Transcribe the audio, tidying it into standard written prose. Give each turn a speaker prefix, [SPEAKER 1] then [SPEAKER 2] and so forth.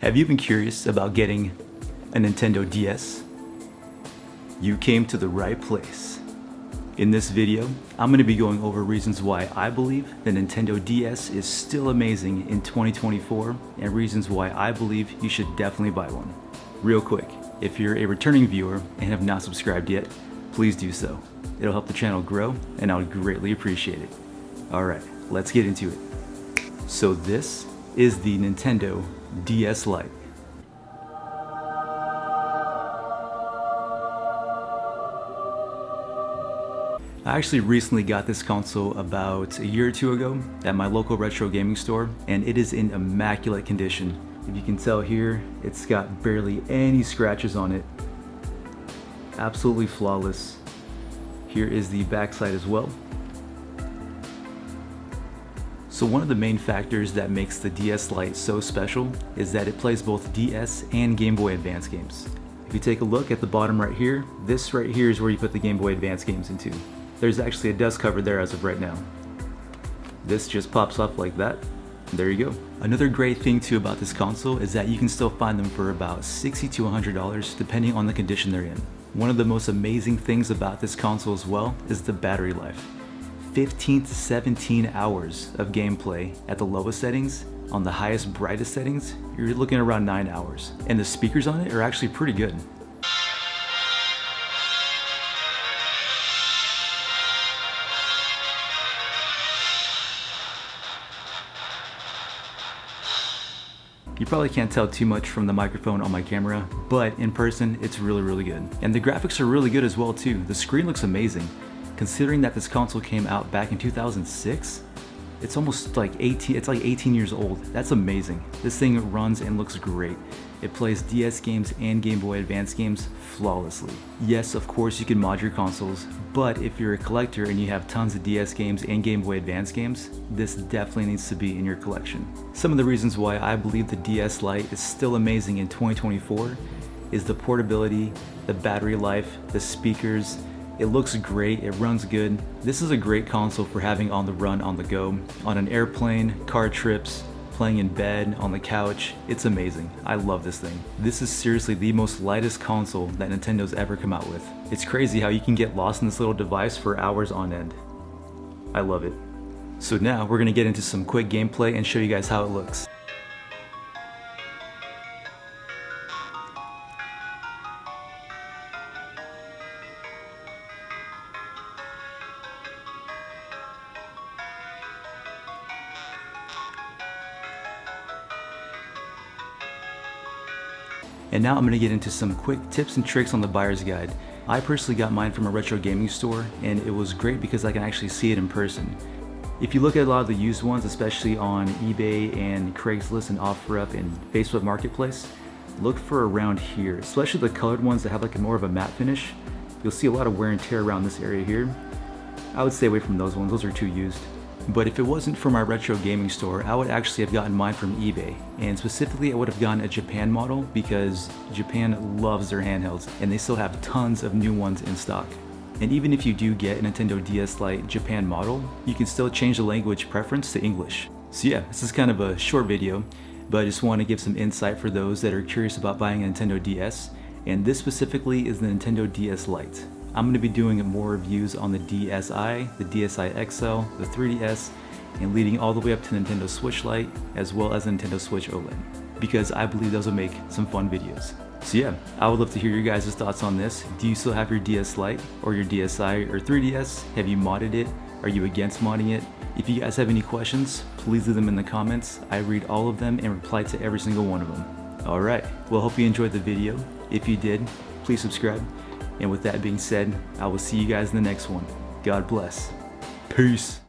[SPEAKER 1] Have you been curious about getting a Nintendo DS? You came to the right place. In this video, I'm going to be going over reasons why I believe the Nintendo DS is still amazing in 2024 and reasons why I believe you should definitely buy one. Real quick, if you're a returning viewer and have not subscribed yet, please do so. It'll help the channel grow and I would greatly appreciate it. Alright, let's get into it. So this is the Nintendo DS Lite. I actually recently got this console about a year or two ago at my local retro gaming store, and it is in immaculate condition. If you can tell here, it's got barely any scratches on it. Absolutely flawless. Here is the backside as well. So one of the main factors that makes the DS Lite so special is that it plays both DS and Game Boy Advance games. If you take a look at the bottom right here, this right here is where you put the Game Boy Advance games into. There's actually a dust cover there as of right now. This just pops off like that. There you go. Another great thing too about this console is that you can still find them for about $60 to $100 depending on the condition they're in. One of the most amazing things about this console as well is the battery life. 15 to 17 hours of gameplay at the lowest settings. On the highest, brightest settings, you're looking around 9 hours. And the speakers on it are actually pretty good. You probably can't tell too much from the microphone on my camera, but in person, it's really good. And the graphics are really good as well too. The screen looks amazing. Considering that this console came out back in 2006, it's almost like 18 years old. That's amazing. This thing runs and looks great. It plays DS games and Game Boy Advance games flawlessly. Yes, of course you can mod your consoles, but if you're a collector and you have tons of DS games and Game Boy Advance games, this definitely needs to be in your collection. Some of the reasons why I believe the DS Lite is still amazing in 2024 is the portability, the battery life, the speakers. It looks great, it runs good. This is a great console for having on the run, on the go, on an airplane, car trips, playing in bed, on the couch. It's amazing. I love this thing. This is seriously the most lightest console that Nintendo's ever come out with. It's crazy how you can get lost in this little device for hours on end. I love it. So now we're gonna get into some quick gameplay and show you guys how it looks. And now I'm going to get into some quick tips and tricks on the buyer's guide. I personally got mine from a retro gaming store, and it was great because I can actually see it in person. If you look at a lot of the used ones, especially on eBay and Craigslist and OfferUp and Facebook Marketplace, look for around here, especially the colored ones that have like a more of a matte finish. You'll see a lot of wear and tear around this area here. I would stay away from those ones, those are too used. But if it wasn't for my retro gaming store, I would actually have gotten mine from eBay. And specifically, I would have gotten a Japan model because Japan loves their handhelds and they still have tons of new ones in stock. And even if you do get a Nintendo DS Lite Japan model, you can still change the language preference to English. So yeah, this is kind of a short video, but I just want to give some insight for those that are curious about buying a Nintendo DS. And this specifically is the Nintendo DS Lite. I'm going to be doing more reviews on the DSi, the DSi XL, the 3DS, and leading all the way up to Nintendo Switch Lite, as well as Nintendo Switch OLED, because I believe those will make some fun videos. So yeah, I would love to hear your guys' thoughts on this. Do you still have your DS Lite, or your DSi, or 3DS? Have you modded it? Are you against modding it? If you guys have any questions, please leave them in the comments. I read all of them and reply to every single one of them. Alright, well, hope you enjoyed the video. If you did, please subscribe. And with that being said, I will see you guys in the next one. God bless. Peace.